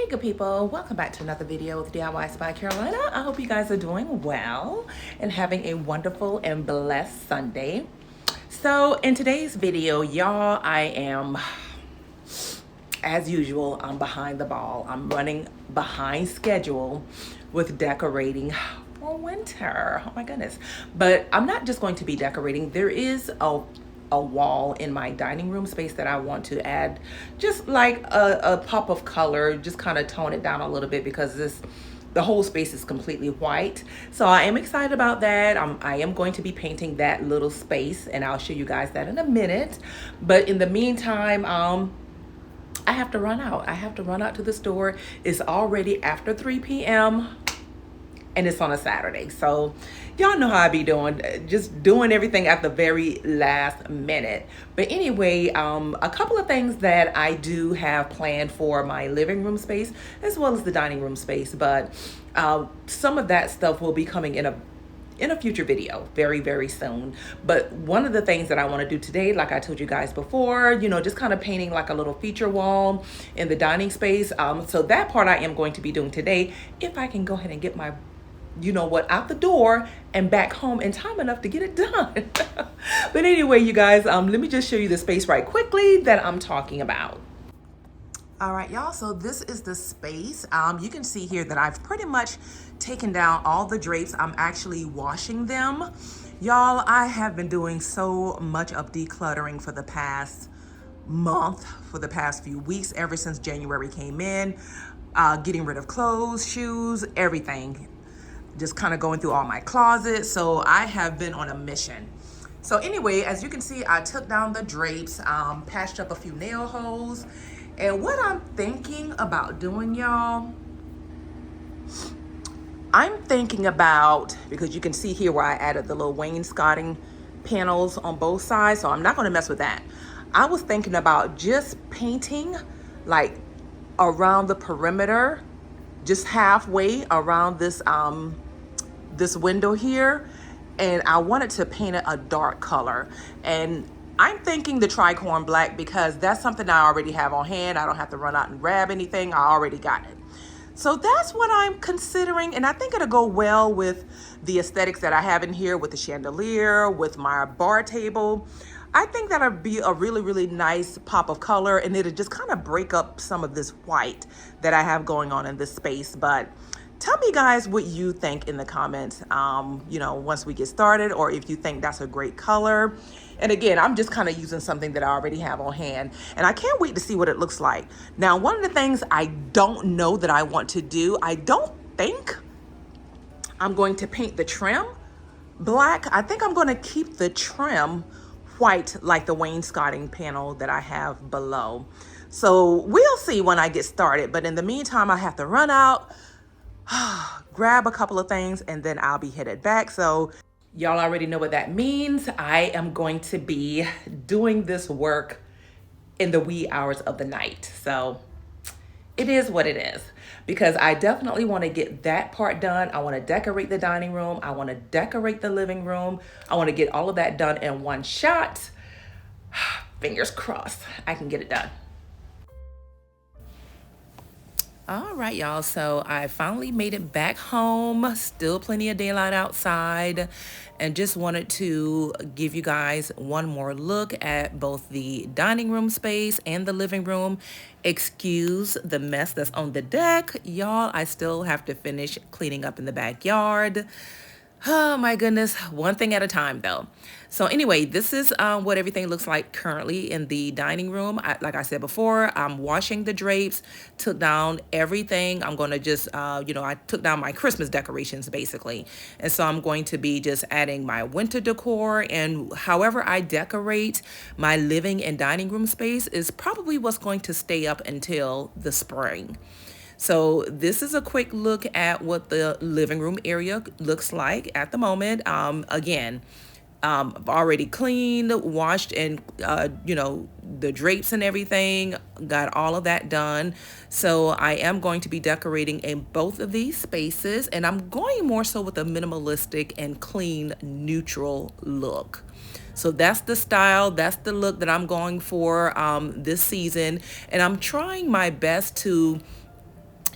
Hey good people, welcome back to another video with DIYs by Carolina. I hope you guys are doing well and having a wonderful and blessed Sunday. So in today's video, y'all, I am, as usual, I'm behind the ball. I'm running behind schedule with decorating for winter. Oh my goodness. But I'm not just going to be decorating. There is a wall in my dining room space that I want to add just like a pop of color, just kind of tone it down a little bit because the whole space is completely white. So I am excited about that. I am going to be painting that little space and I'll show you guys that in a minute. But in the meantime, I have to run out. I have to run out to the store. It's already after 3 p.m. and it's on a Saturday. So y'all know how I be doing, just doing everything at the very last minute. But anyway, a couple of things that I do have planned for my living room space as well as the dining room space. But some of that stuff will be coming in a future video very, very soon. But one of the things that I want to do today, like I told you guys before, just kind of painting like a little feature wall in the dining space. So that part I am going to be doing today if I can go ahead and get my out the door and back home in time enough to get it done. But anyway, you guys, let me just show you the space right quickly that I'm talking about. All right, y'all, so this is the space. You can see here that I've pretty much taken down all the drapes. I'm actually washing them. Y'all, I have been doing so much of decluttering for the past month, for the past few weeks, ever since January came in, getting rid of clothes, shoes, everything. Just kind of going through all my closets. So I have been on a mission. So anyway, as you can see, I took down the drapes, patched up a few nail holes. And what I'm thinking about doing, y'all, I'm thinking about, because you can see here where I added the little wainscoting panels on both sides. So I'm not going to mess with that. I was thinking about just painting like around the perimeter, just halfway around this this window here, and I wanted to paint it a dark color. And I'm thinking the tricorn black because that's something I already have on hand. I don't have to run out and grab anything. I already got it. So that's what I'm considering, and I think it'll go well with the aesthetics that I have in here with the chandelier, with my bar table. I think that'll be a really, really nice pop of color, and it'll just kind of break up some of this white that I have going on in this space. But tell me guys what you think in the comments, once we get started, or if you think that's a great color. And again, I'm just kind of using something that I already have on hand, and I can't wait to see what it looks like. Now, one of the things I don't know that I want to do, I don't think I'm going to paint the trim black. I think I'm going to keep the trim white, like the wainscoting panel that I have below. So we'll see when I get started. But in the meantime, I have to run out, grab a couple of things, and then I'll be headed back. So y'all already know what that means. I am going to be doing this work in the wee hours of the night. So it is what it is, because I definitely want to get that part done. I want to decorate the dining room. I want to decorate the living room. I want to get all of that done in one shot. Fingers crossed I can get it done. All right, y'all, so I finally made it back home. Still plenty of daylight outside, and just wanted to give you guys one more look at both the dining room space and the living room. Excuse the mess that's on the deck, y'all. I still have to finish cleaning up in the backyard. Oh my goodness, one thing at a time though. So anyway, this is what everything looks like currently in the dining room. Like I said before, I'm washing the drapes, took down everything. I'm going to just, I took down my Christmas decorations basically. And so I'm going to be just adding my winter decor, and however I decorate my living and dining room space is probably what's going to stay up until the spring. So this is a quick look at what the living room area looks like at the moment. Again, I've already cleaned, washed, and, the drapes and everything, got all of that done. So I am going to be decorating in both of these spaces, and I'm going more so with a minimalistic and clean, neutral look. So that's the style, that's the look that I'm going for this season. And I'm trying my best to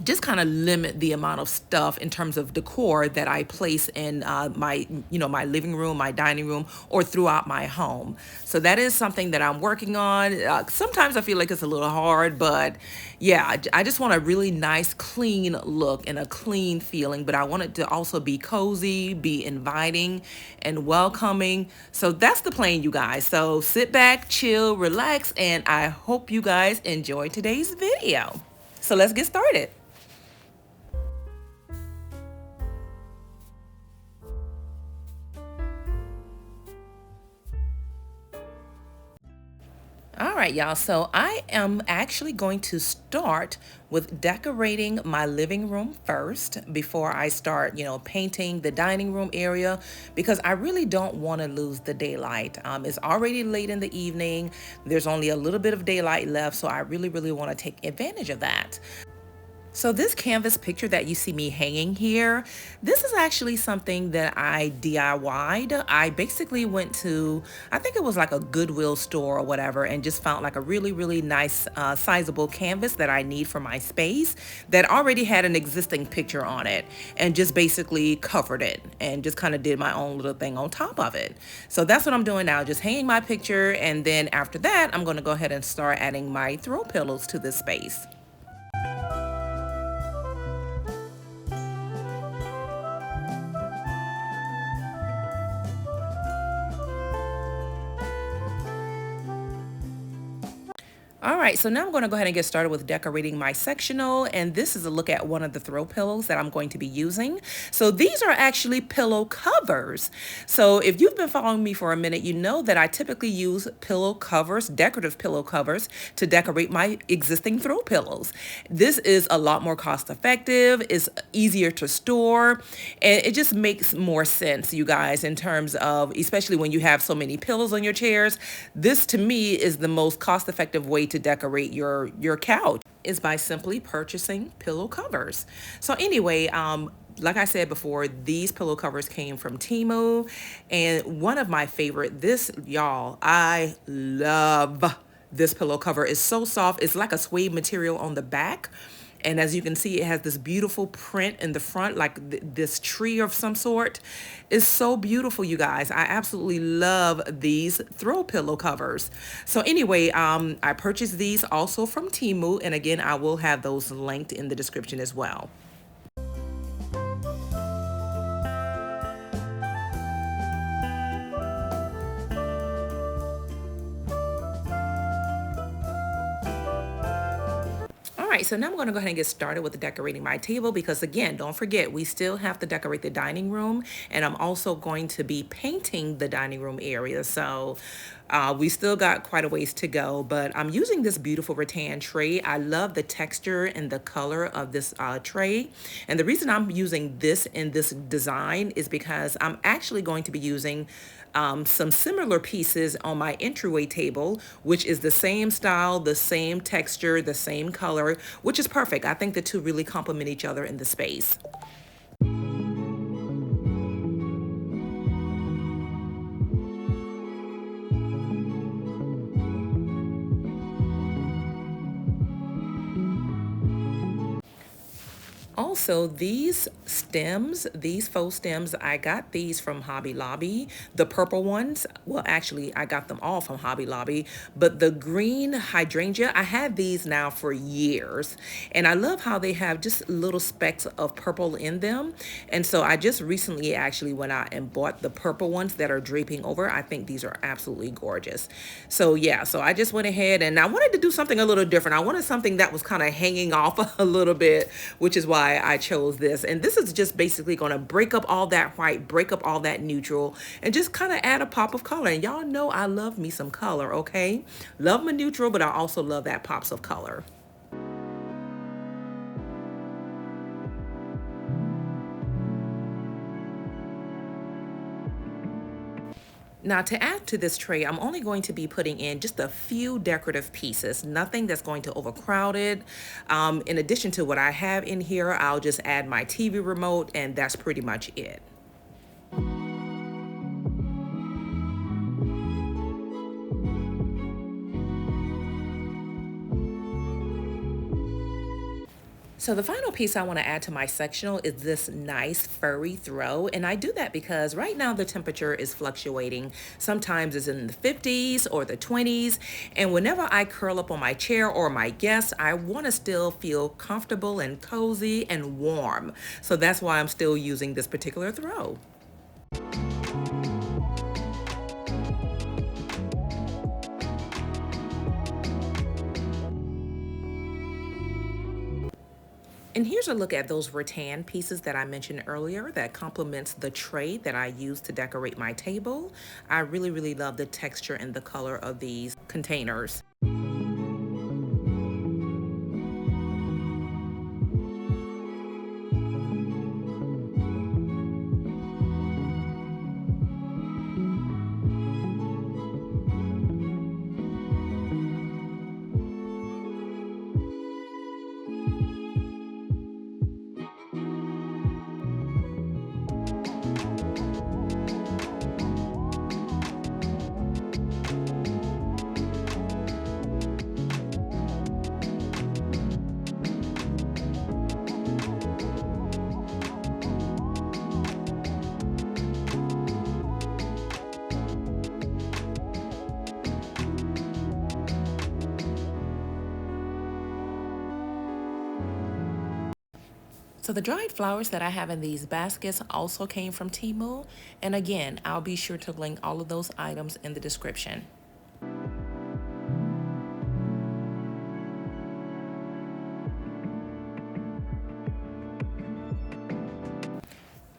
just kind of limit the amount of stuff in terms of decor that I place in my, my living room, my dining room, or throughout my home. So that is something that I'm working on. Sometimes I feel like it's a little hard, but yeah, I just want a really nice, clean look and a clean feeling, but I want it to also be cozy, be inviting and welcoming. So that's the plan, you guys. So sit back, chill, relax, and I hope you guys enjoy today's video. So let's get started. All right, y'all. So I am actually going to start with decorating my living room first before I start, painting the dining room area, because I really don't want to lose the daylight. It's already late in the evening. There's only a little bit of daylight left, so I really, really want to take advantage of that. So this canvas picture that you see me hanging here, this is actually something that I DIY'd. I basically went to, I think it was like a Goodwill store or whatever, and just found like a really, really nice sizable canvas that I need for my space that already had an existing picture on it, and just basically covered it and just kind of did my own little thing on top of it. So that's what I'm doing now, just hanging my picture, and then after that, I'm going to go ahead and start adding my throw pillows to this space. All right, so now I'm going to go ahead and get started with decorating my sectional, and this is a look at one of the throw pillows that I'm going to be using. So these are actually pillow covers. So if you've been following me for a minute, you know that I typically use pillow covers, decorative pillow covers, to decorate my existing throw pillows. This is a lot more cost effective, it's easier to store, and it just makes more sense, you guys, in terms of, especially when you have so many pillows on your chairs. This to me is the most cost effective way to decorate your couch, is by simply purchasing pillow covers. So anyway, like I said before, these pillow covers came from Temu, and one of my favorite, this, y'all, I love this pillow cover. It's so soft. It's like a suede material on the back. And as you can see, it has this beautiful print in the front, like this tree of some sort. It's so beautiful, you guys. I absolutely love these throw pillow covers. So anyway, I purchased these also from Temu. And again, I will have those linked in the description as well. All right, so now I'm going to go ahead and get started with decorating my table, because again, don't forget, we still have to decorate the dining room, and I'm also going to be painting the dining room area. So we still got quite a ways to go, but I'm using this beautiful rattan tray. I love the texture and the color of this tray. And the reason I'm using this in this design is because I'm actually going to be using some similar pieces on my entryway table, which is the same style, the same texture, the same color, which is perfect. I think the two really complement each other in the space. Also, these stems, these faux stems, I got these from Hobby Lobby. The purple ones, well, actually, I got them all from Hobby Lobby. But the green hydrangea, I had these now for years. And I love how they have just little specks of purple in them. And so I just recently actually went out and bought the purple ones that are draping over. I think these are absolutely gorgeous. So yeah, so I just went ahead and I wanted to do something a little different. I wanted something that was kind of hanging off a little bit, which is why I chose this. And this is just basically going to break up all that white, break up all that neutral, and just kind of add a pop of color. And y'all know I love me some color, okay? Love my neutral, but I also love that pops of color. Now, to add to this tray, I'm only going to be putting in just a few decorative pieces, nothing that's going to overcrowd it. In addition to what I have in here, I'll just add my TV remote, and that's pretty much it. So the final piece I want to add to my sectional is this nice furry throw. And I do that because right now the temperature is fluctuating. Sometimes it's in the 50s or the 20s. And whenever I curl up on my chair or my guest, I want to still feel comfortable and cozy and warm. So that's why I'm still using this particular throw. And here's a look at those rattan pieces that I mentioned earlier that complements the tray that I use to decorate my table. I really, really love the texture and the color of these containers. So the dried flowers that I have in these baskets also came from Temu. And again, I'll be sure to link all of those items in the description.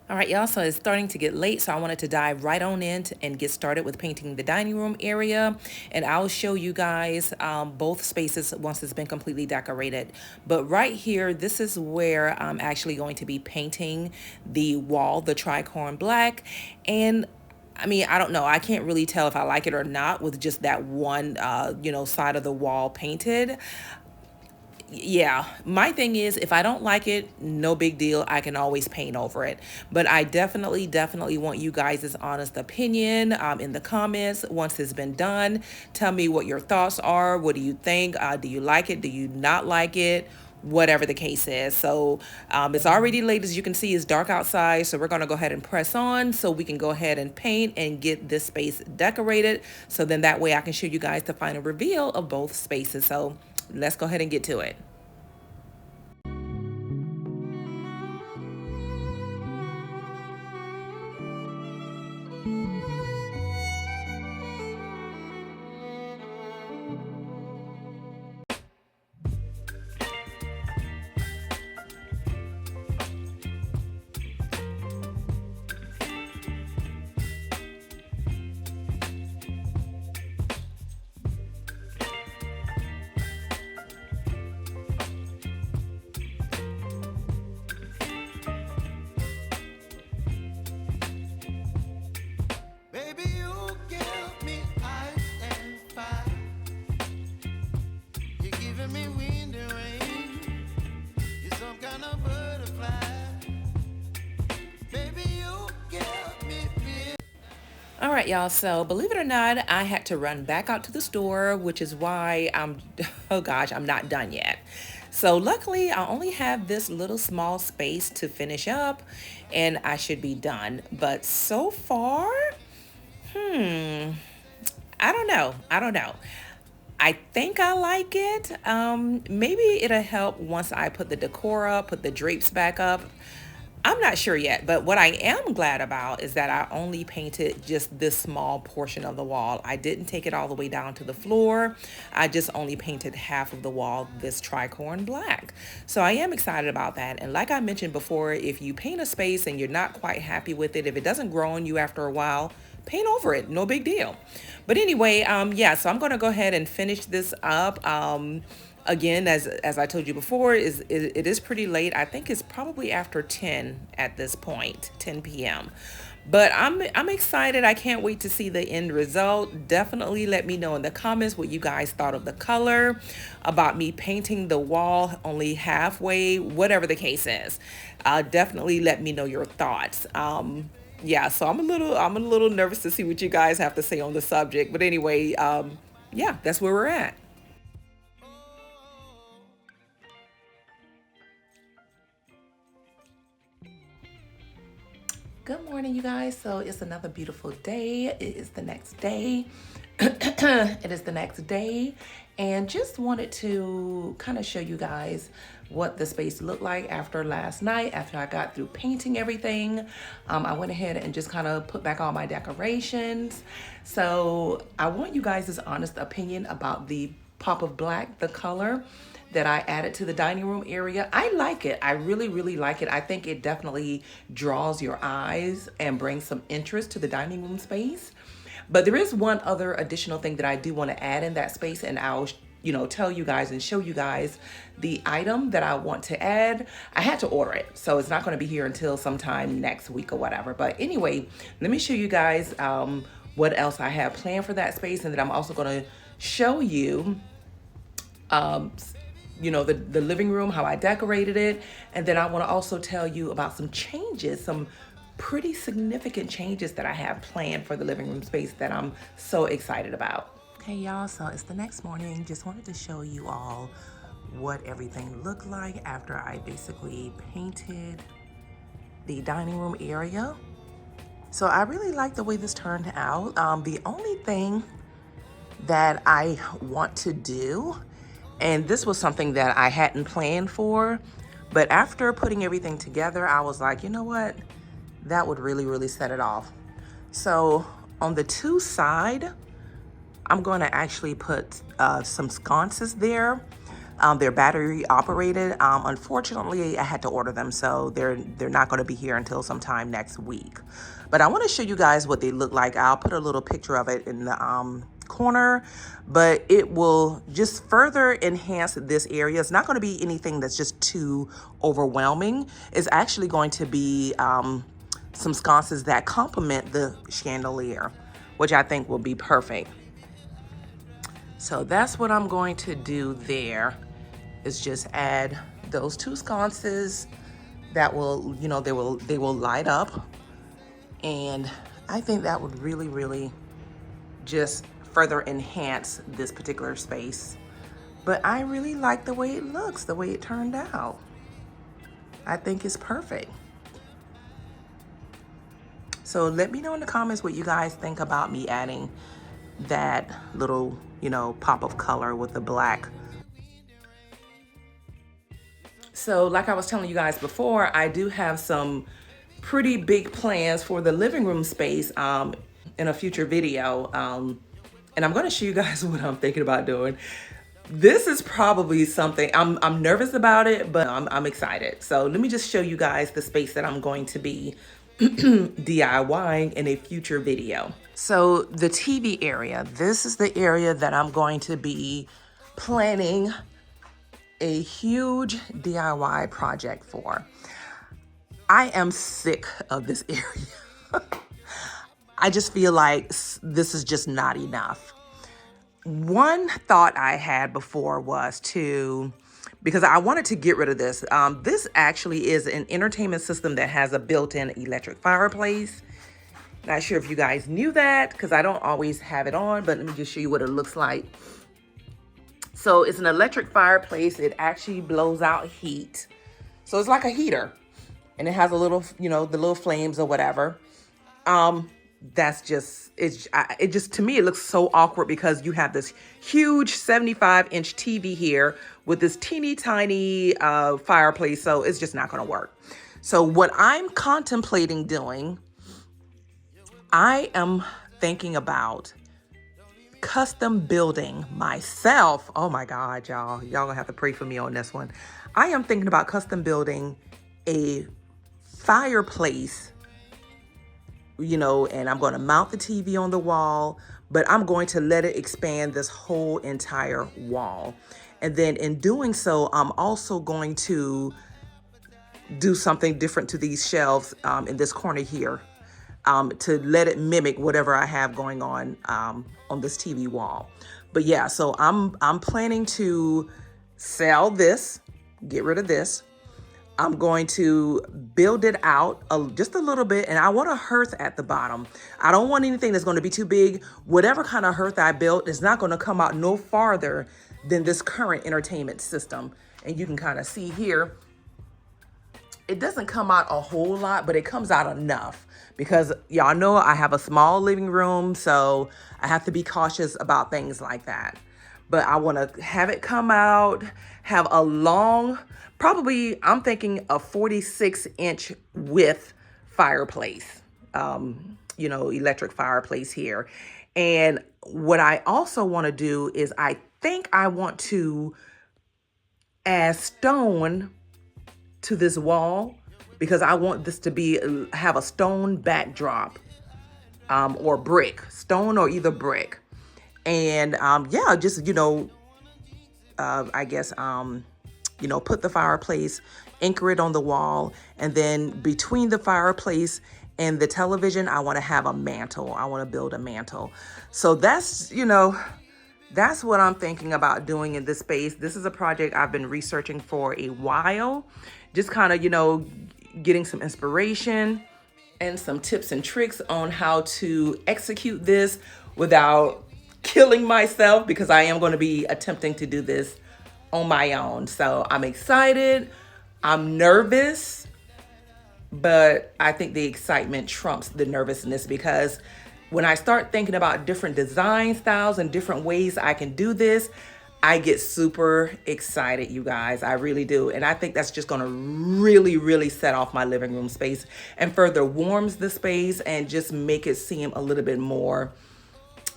All right, y'all, so it's starting to get late, so I wanted to dive right on in and get started with painting the dining room area. And I'll show you guys both spaces once it's been completely decorated. But right here, this is where I'm actually going to be painting the wall, the tricorn black. And I mean, I don't know. I can't really tell if I like it or not with just that one, side of the wall painted. Yeah, my thing is if I don't like it, no big deal. I can always paint over it. But I definitely want you guys' honest opinion in the comments once it's been done. Tell me what your thoughts are. What do you think? Do you like it? Do you not like it? Whatever the case is. So it's already late, as you can see. It's dark outside, so we're going to go ahead and press on so we can go ahead and paint and get this space decorated, so then that way I can show you guys the final reveal of both spaces. So let's go ahead and get to it. All right, y'all, so believe it or not, I had to run back out to the store, which is why oh gosh, I'm not done yet. So luckily, I only have this little small space to finish up and I should be done. But so far, I don't know. I think I like it. Maybe it'll help once I put the decor up, put the drapes back up. I'm not sure yet, but what I am glad about is that I only painted just this small portion of the wall. I didn't take it all the way down to the floor. I just only painted half of the wall this tricorn black. So I am excited about that. And like I mentioned before, if you paint a space and you're not quite happy with it, if it doesn't grow on you after a while, paint over it, no big deal. But anyway, yeah, so I'm going to go ahead and finish this up. Again, as I told you before, it is pretty late. I think it's probably after 10 at this point, 10 p.m. But I'm excited. I can't wait to see the end result. Definitely let me know in the comments what you guys thought of the color, about me painting the wall only halfway, whatever the case is. Definitely let me know your thoughts. Yeah, so I'm a little nervous to see what you guys have to say on the subject. But anyway, yeah, that's where we're at. Good morning, you guys. So it's another beautiful day. It is the next day. It is the next day, and just wanted to kind of show you guys what the space looked like after last night, after I got through painting everything. I went ahead and just kind of put back all my decorations. So I want you guys' honest opinion about the pop of black, the color that I added to the dining room area. I like it. I really like it. I think it definitely draws your eyes and brings some interest to the dining room space. But there is one other additional thing that I do want to add in that space, and I'll tell you guys and show you guys the item that I want to add. I had to order it, so it's not going to be here until sometime next week or whatever. But anyway, let me show you guys what else I have planned for that space, and then I'm also going to show you the living room, how I decorated it. And then I want to also tell you about some changes, some pretty significant changes that I have planned for the living room space that I'm so excited about. Okay, y'all, so it's the next morning. Just wanted to show you all what everything looked like after I basically painted the dining room area. So I really like the way this turned out. The only thing that I want to do, and this was something that I hadn't planned for, but after putting everything together, I was like, you know what? That would really set it off. So on the two side, I'm going to actually put some sconces there. They're battery operated. Unfortunately, I had to order them, so they're not going to be here until sometime next week. But I want to show you guys what they look like. I'll put a little picture of it in the corner, but it will just further enhance this area. It's not going to be anything that's just too overwhelming. It's actually going to be some sconces that complement the chandelier, which I think will be perfect. So that's what I'm going to do there, is just add those two sconces that will, they will light up. And I think that would really just further enhance this particular space. But I really like the way it looks, the way it turned out. I think it's perfect. So let me know in the comments what you guys think about me adding that little, pop of color with the black. So like I was telling you guys before, I do have some pretty big plans for the living room space in a future video. And I'm going to show you guys what I'm thinking about doing. This is probably something, I'm nervous about it, but I'm excited. So let me just show you guys the space that I'm going to be DIYing in a future video. So the TV area, this is the area that I'm going to be planning a huge DIY project for. I am sick of this area. I just feel like this is just not enough. One thought I had before was because I wanted to get rid of this. This actually is an entertainment system that has a built-in electric fireplace. Not sure if you guys knew that, because I don't always have it on, but let me just show you what it looks like. So it's an electric fireplace. It actually blows out heat. So it's like a heater, and it has a little, the little flames or whatever. That's just, it just, to me, it looks so awkward because you have this huge 75-inch TV here with this teeny tiny fireplace. So it's just not going to work. So what I'm contemplating doing, I am thinking about custom building myself. Oh my God, y'all gonna have to pray for me on this one. I am thinking about custom building a fireplace, and I'm going to mount the TV on the wall, but I'm going to let it expand this whole entire wall. And then in doing so, I'm also going to do something different to these shelves in this corner here, to let it mimic whatever I have going on this TV wall. But yeah, so I'm planning to sell this, get rid of this. I'm going to build it out just a little bit, and I want a hearth at the bottom. I don't want anything that's going to be too big. Whatever kind of hearth I built is not going to come out no farther than this current entertainment system. And you can kind of see here, it doesn't come out a whole lot, but it comes out enough because y'all know I have a small living room, so I have to be cautious about things like that. But I want to have it come out, have a long, probably I'm thinking a 46-inch width fireplace, electric fireplace here. And what I also want to do is I think I want to add stone to this wall because I want this to be have a stone backdrop, or brick, stone or either brick. And yeah, just I guess put the fireplace, anchor it on the wall, and then between the fireplace and the television, I want to have a mantle. I want to build a mantle. So that's what I'm thinking about doing in this space. This is a project I've been researching for a while, just kind of, getting some inspiration and some tips and tricks on how to execute this without killing myself, because I am going to be attempting to do this on my own. So I'm excited. I'm nervous, but I think the excitement trumps the nervousness, because when I start thinking about different design styles and different ways I can do this, I get super excited, you guys. I really do. And I think that's just going to really, really set off my living room space and further warms the space and just make it seem a little bit more,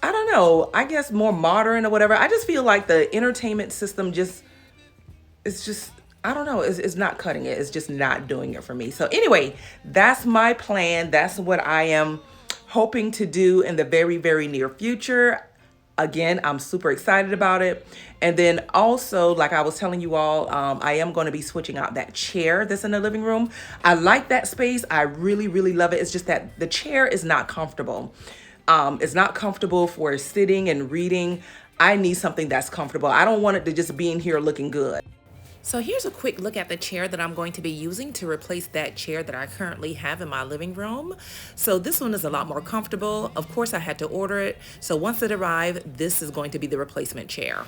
I don't know, I guess more modern or whatever. I just feel like the entertainment system I don't know, it's not cutting it. It's just not doing it for me. So anyway, that's my plan. That's what I am hoping to do in the very, very near future. Again, I'm super excited about it. And then also, like I was telling you all, I am going to be switching out that chair that's in the living room. I like that space. I really, really love it. It's just that the chair is not comfortable. It's not comfortable for sitting and reading. I need something that's comfortable. I don't want it to just be in here looking good. So here's a quick look at the chair that I'm going to be using to replace that chair that I currently have in my living room. So this one is a lot more comfortable. Of course, I had to order it. So once it arrived, this is going to be the replacement chair.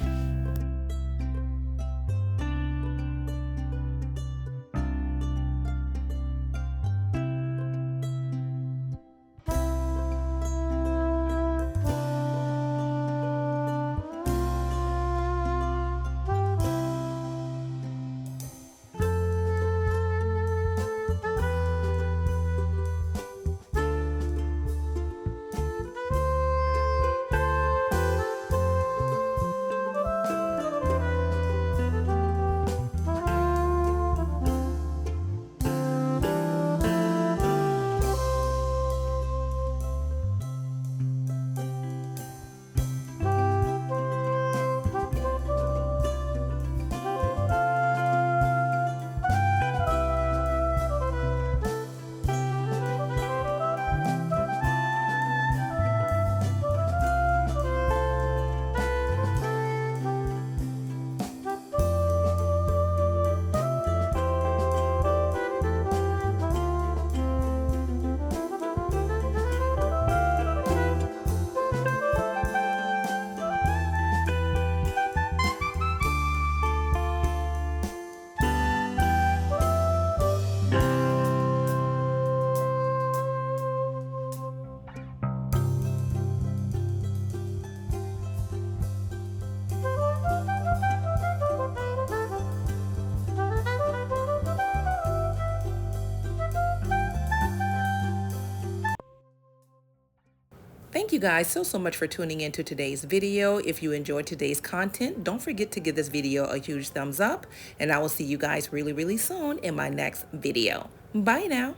Thank you guys so much for tuning into today's video. If you enjoyed today's content, don't forget to give this video a huge thumbs up, and I will see you guys really soon in my next video. Bye now.